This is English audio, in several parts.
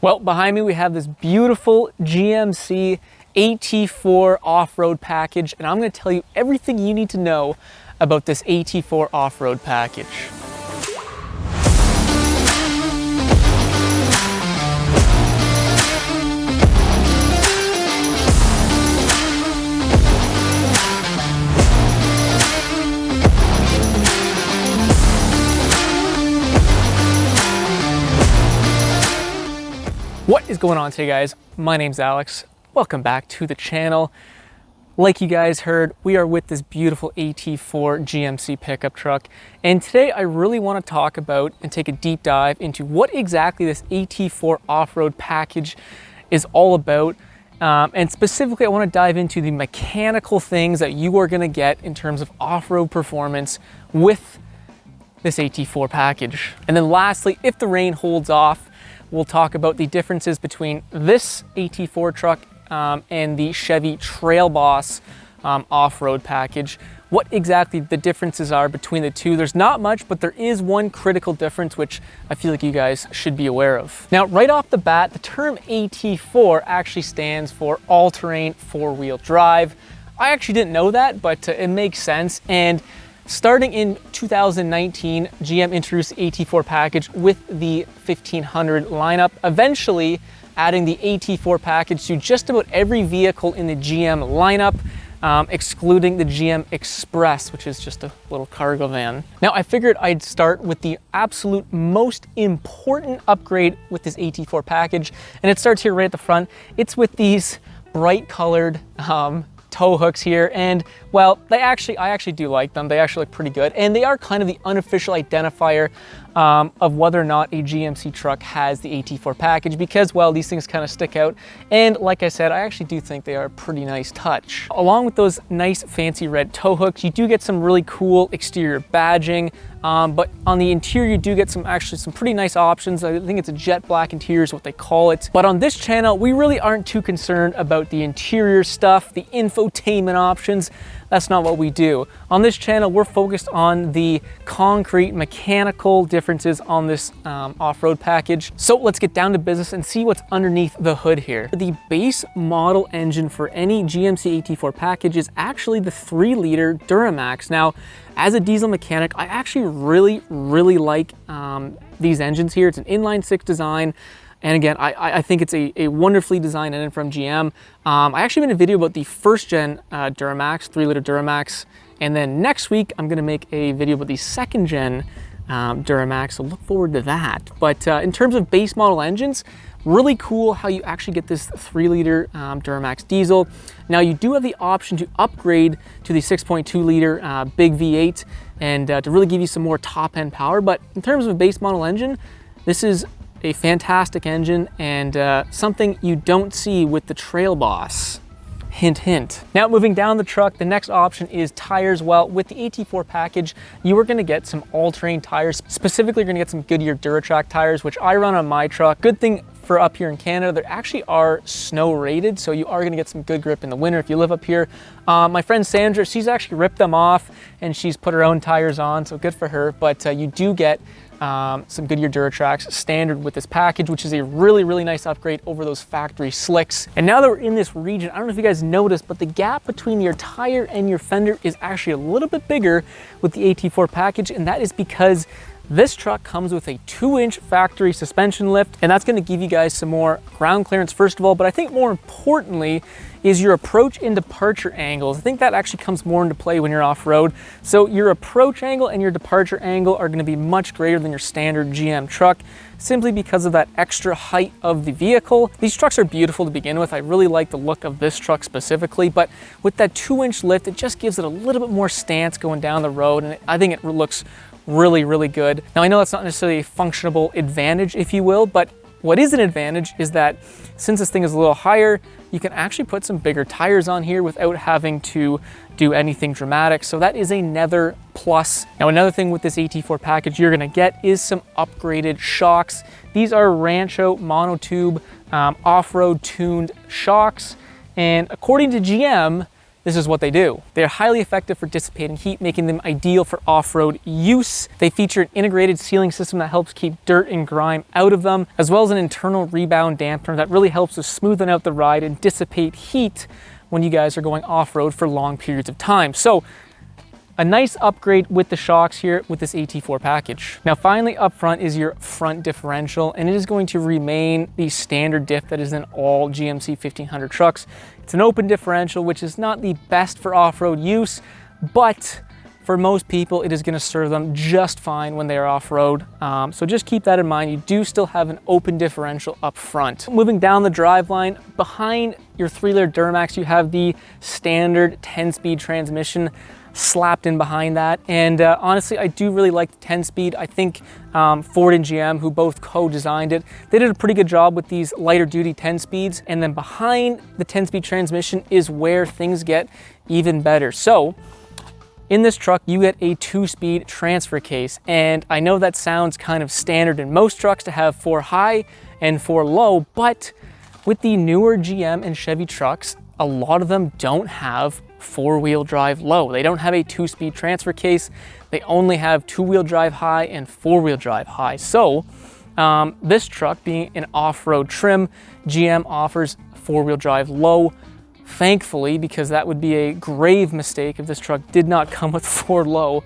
Well, behind me we have this beautiful GMC AT4 Off-road package, and I'm going to tell you everything you need to know about this AT4 Off-road package. What is going on today, guys? My name's Alex. Welcome back to the channel. Like you guys heard, we are with this beautiful AT4 GMC pickup truck. And today I really want to talk about and take a deep dive into what exactly this AT4 off-road package is all about. And specifically, I want to dive into the mechanical things that you are going to get in terms of off-road performance with this AT4 package. And then lastly, if the rain holds off, we'll talk about the differences between this AT4 truck and the Chevy Trail Boss off-road package. What exactly the differences are between the two. There's not much, but there is one critical difference which I feel like you guys should be aware of. Now, right off the bat, the term AT4 actually stands for all-terrain four-wheel drive. I actually didn't know that, but it makes sense. And starting in 2019, GM introduced the AT4 package with the 1500 lineup, eventually adding the AT4 package to just about every vehicle in the GM lineup, excluding the GM Express, which is just a little cargo van. Now, I figured I'd start with the absolute most important upgrade with this AT4 package, and it starts here right at the front. It's with these bright colored tow hooks here, and well, I actually do like them. They actually look pretty good, and they are kind of the unofficial identifier of whether or not a GMC truck has the AT4 package, because, well, these things kind of stick out, and like I said, I actually do think they are a pretty nice touch. Along with those nice fancy red tow hooks, you do get some really cool exterior badging, but on the interior you do get some pretty nice options. I think it's a jet black interior is what they call it. But on this channel, we really aren't too concerned about the interior stuff, the infotainment options. That's not what we do. On this channel, we're focused on the concrete mechanical differences on this off-road package. So let's get down to business and see what's underneath the hood here. The base model engine for any GMC AT4 package is actually the 3-liter Duramax. Now, as a diesel mechanic, I actually really like these engines here. It's an inline-six design. And again, I think it's a wonderfully designed engine from GM. I actually made a video about the first gen Duramax, 3-liter Duramax. And then next week, I'm gonna make a video about the second gen Duramax, so look forward to that. But in terms of base model engines, really cool how you actually get this 3-liter Duramax diesel. Now, you do have the option to upgrade to the 6.2-liter big V8 and to really give you some more top-end power. But in terms of a base model engine, this is a fantastic engine and something you don't see with the Trail Boss. Hint, hint. Now, moving down the truck, the next option is tires. Well, with the AT4 package, you are gonna get some all-terrain tires. Specifically, you're gonna get some Goodyear Duratracs tires, which I run on my truck. Good thing for up here in Canada, they actually are snow rated, so you are gonna get some good grip in the winter if you live up here. My friend Sandra, she's actually ripped them off and she's put her own tires on, so good for her. But you do get some Goodyear Duratracs standard with this package, which is a really nice upgrade over those factory slicks. And now that we're in this region, I don't know if you guys noticed, but the gap between your tire and your fender is actually a little bit bigger with the AT4 package, and that is because this truck comes with a 2-inch factory suspension lift, and that's gonna give you guys some more ground clearance, first of all, but I think more importantly is your approach and departure angles. I think that actually comes more into play when you're off-road. So your approach angle and your departure angle are gonna be much greater than your standard GM truck, simply because of that extra height of the vehicle. These trucks are beautiful to begin with. I really like the look of this truck specifically, but with that 2-inch lift, it just gives it a little bit more stance going down the road, and I think it looks really good. Now, I know that's not necessarily a functional advantage, if you will, but what is an advantage is that since this thing is a little higher, you can actually put some bigger tires on here without having to do anything dramatic. So that is another plus. Now, another thing with this AT4 package you're gonna get is some upgraded shocks. These are Rancho monotube off-road tuned shocks. And according to GM, this is what they do. They're highly effective for dissipating heat, making them ideal for off-road use. They feature an integrated sealing system that helps keep dirt and grime out of them, as well as an internal rebound dampener that really helps to smoothen out the ride and dissipate heat when you guys are going off-road for long periods of time. So a nice upgrade with the shocks here with this AT4 package. Now finally up front is your front differential, and it is going to remain the standard diff that is in all GMC 1500 trucks. It's an open differential, which is not the best for off-road use, but for most people it is going to serve them just fine when they are off-road. So just keep that in mind. You do still have an open differential up front. Moving down the driveline, behind your 3-liter Duramax, you have the standard 10-speed transmission slapped in behind that, and honestly I do really like the 10-speed. I think Ford and GM, who both co-designed it, they did a pretty good job with these lighter duty 10 speeds, and then behind the 10-speed transmission is where things get even better. So in this truck you get a 2-speed transfer case, and I know that sounds kind of standard in most trucks to have 4 high and 4 low, but with the newer GM and Chevy trucks, a lot of them don't have 4-wheel drive low. They don't have a 2-speed transfer case. They only have 2-wheel drive high and 4-wheel drive high. So this truck, being an off-road trim, GM offers 4-wheel drive low, thankfully, because that would be a grave mistake if this truck did not come with 4 low.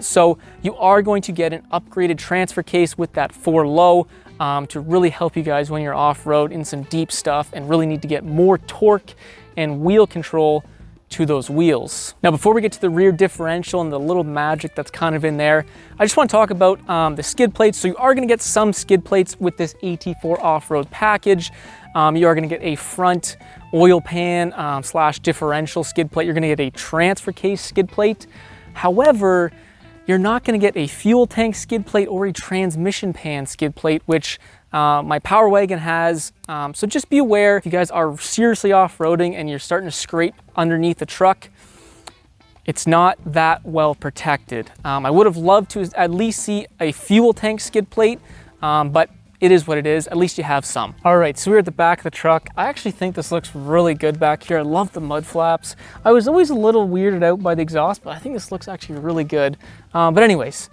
So you are going to get an upgraded transfer case with that 4 low to really help you guys when you're off-road in some deep stuff and really need to get more torque and wheel control to those wheels. Now, before we get to the rear differential and the little magic that's kind of in there, I just want to talk about the skid plates. So you are going to get some skid plates with this AT4 off-road package. You are going to get a front oil pan slash differential skid plate. You're going to get a transfer case skid plate. However, you're not going to get a fuel tank skid plate or a transmission pan skid plate, which my Power Wagon has. So just be aware, if you guys are seriously off-roading and you're starting to scrape underneath the truck, it's not that well protected. I would have loved to at least see a fuel tank skid plate, but it is what it is. At least you have some. All right, so we're at the back of the truck. I actually think this looks really good back here. I love the mud flaps. I was always a little weirded out by the exhaust, but I think this looks actually really good. But anyways,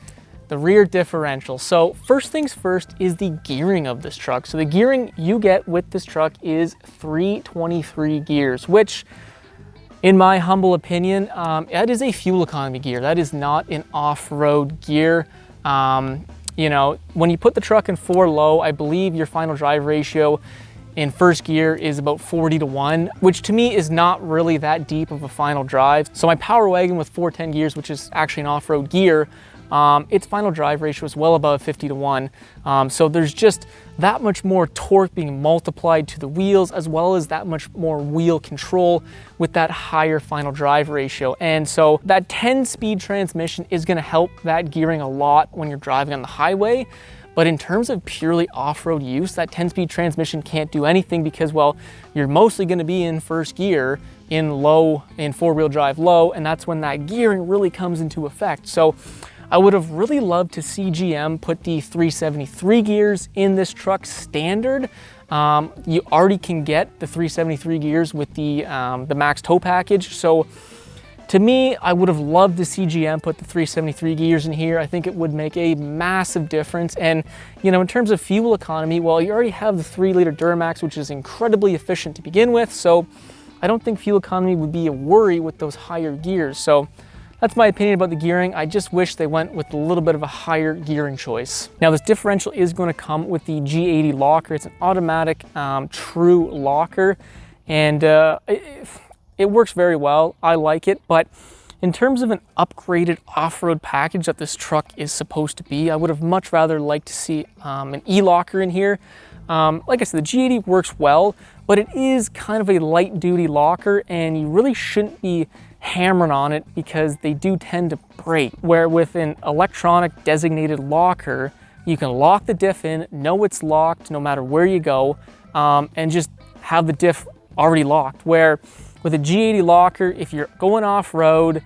the rear differential. So first things first is the gearing of this truck. So the gearing you get with this truck is 323 gears, which in my humble opinion, that is a fuel economy gear. That is not an off-road gear. You know, when you put the truck in 4 low, I believe your final drive ratio in first gear is about 40-1, which to me is not really that deep of a final drive. So my Power Wagon with 410 gears, which is actually an off-road gear, its final drive ratio is well above 50-1. So there's just that much more torque being multiplied to the wheels, as well as that much more wheel control with that higher final drive ratio. And so that 10-speed transmission is going to help that gearing a lot when you're driving on the highway. But in terms of purely off-road use, that 10-speed transmission can't do anything because, well, you're mostly going to be in first gear in 4-wheel drive low, and that's when that gearing really comes into effect. So I would have really loved to see GM put the 373 gears in this truck standard. You already can get the 373 gears with the Max Tow package. So to me, I would have loved to see GM put the 373 gears in here. I think it would make a massive difference. And, you know, in terms of fuel economy, well, you already have the 3-liter Duramax, which is incredibly efficient to begin with. So I don't think fuel economy would be a worry with those higher gears. So that's my opinion about the gearing. I just wish they went with a little bit of a higher gearing choice. Now, this differential is going to come with the G80 locker. It's an automatic true locker, and it works very well. I like it, but in terms of an upgraded off-road package that this truck is supposed to be, I would have much rather liked to see an e-locker in here. Like I said, the G80 works well, but it is kind of a light-duty locker, and you really shouldn't be hammering on it because they do tend to break. Where with an electronic designated locker, you can lock the diff in, know it's locked no matter where you go, and just have the diff already locked. Where with a G80 locker, if you're going off-road,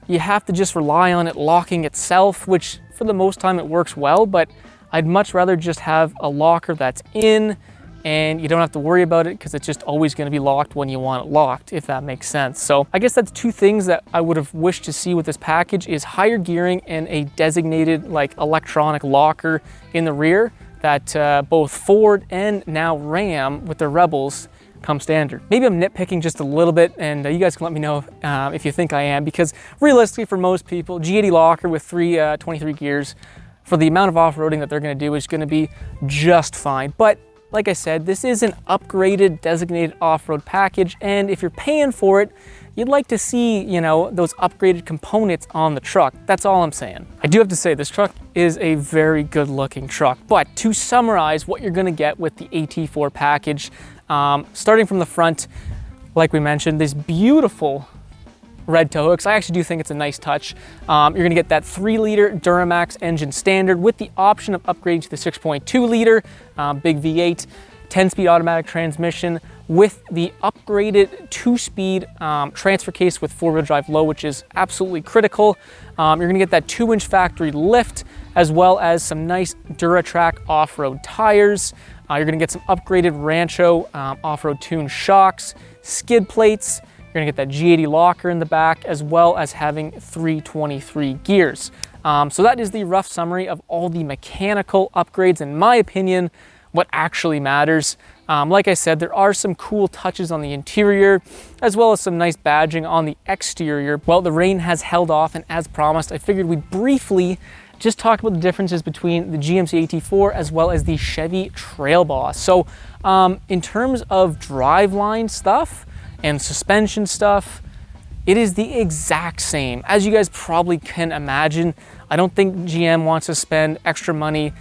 you have to just rely on it locking itself, which for the most time it works well, but I'd much rather just have a locker that's in and you don't have to worry about it because it's just always going to be locked when you want it locked, if that makes sense. So I guess that's two things that I would have wished to see with this package is higher gearing and a designated like electronic locker in the rear that both Ford and now Ram with their Rebels come standard. Maybe I'm nitpicking just a little bit, and you guys can let me know if you think I am, because realistically for most people, G80 locker with 23 gears for the amount of off-roading that they're going to do is going to be just fine. But like I said, this is an upgraded designated off-road package, and if you're paying for it, you'd like to see, you know, those upgraded components on the truck. That's all I'm saying. I do have to say, this truck is a very good looking truck, but to summarize what you're gonna get with the AT4 package, starting from the front, like we mentioned, this beautiful red tow hooks. I actually do think it's a nice touch. You're gonna get that 3-liter Duramax engine standard with the option of upgrading to the 6.2-liter big V8, 10-speed automatic transmission with the upgraded 2-speed transfer case with 4-wheel drive low, which is absolutely critical. You're gonna get that 2-inch factory lift, as well as some nice Duratracs off-road tires. You're gonna get some upgraded Rancho off-road tuned shocks, skid plates. You're gonna get that G80 locker in the back, as well as having 323 gears. So that is the rough summary of all the mechanical upgrades. In my opinion, what actually matters. Like I said, there are some cool touches on the interior, as well as some nice badging on the exterior. Well, the rain has held off, and as promised, I figured we'd briefly just talk about the differences between the GMC AT4 as well as the Chevy Trail Boss. So in terms of driveline stuff and suspension stuff, it is the exact same. As you guys probably can imagine, I don't think GM wants to spend extra money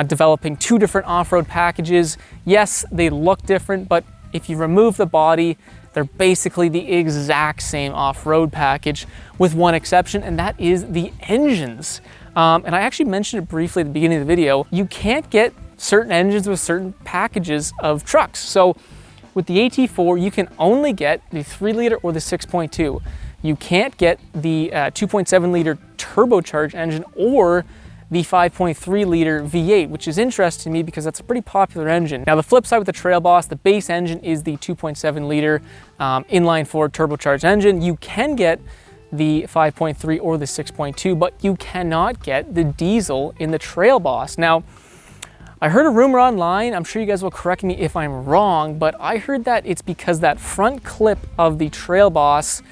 developing two different off-road packages. Yes, they look different, but if you remove the body, they're basically the exact same off-road package with one exception, and that is the engines. And I actually mentioned it briefly at the beginning of the video. You can't get certain engines with certain packages of trucks. So with the AT4, you can only get the 3-liter or the 6.2. You can't get the 2.7-liter turbocharged engine or the 5.3-liter V8, which is interesting to me because that's a pretty popular engine. Now, the flip side with the Trail Boss, the base engine is the 2.7-liter inline-4 turbocharged engine. You can get the 5.3 or the 6.2, but you cannot get the diesel in the Trail Boss. Now, I heard a rumor online, I'm sure you guys will correct me if I'm wrong, but I heard that it's because that front clip of the Trail Boss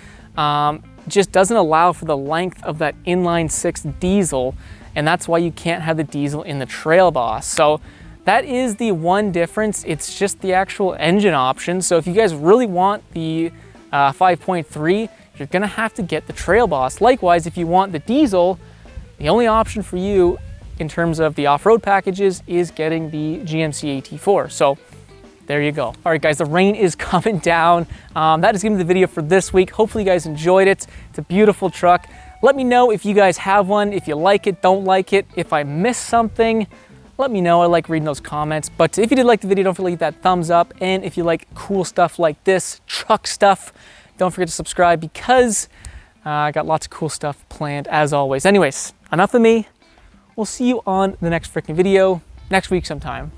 just doesn't allow for the length of that inline-6 diesel, and that's why you can't have the diesel in the Trail Boss. So that is the one difference. It's just the actual engine option. So if you guys really want the 5.3, you're gonna have to get the Trail Boss. Likewise, if you want the diesel, the only option for you in terms of the off-road packages is getting the GMC AT4. So there you go. All right, guys, the rain is coming down. That is gonna be the video for this week. Hopefully you guys enjoyed it. It's a beautiful truck. Let me know if you guys have one, if you like it, don't like it. If I missed something, let me know. I like reading those comments. But if you did like the video, don't forget to leave that thumbs up. And if you like cool stuff like this, truck stuff, don't forget to subscribe because I got lots of cool stuff planned as always. Anyways, enough of me. We'll see you on the next freaking video next week sometime.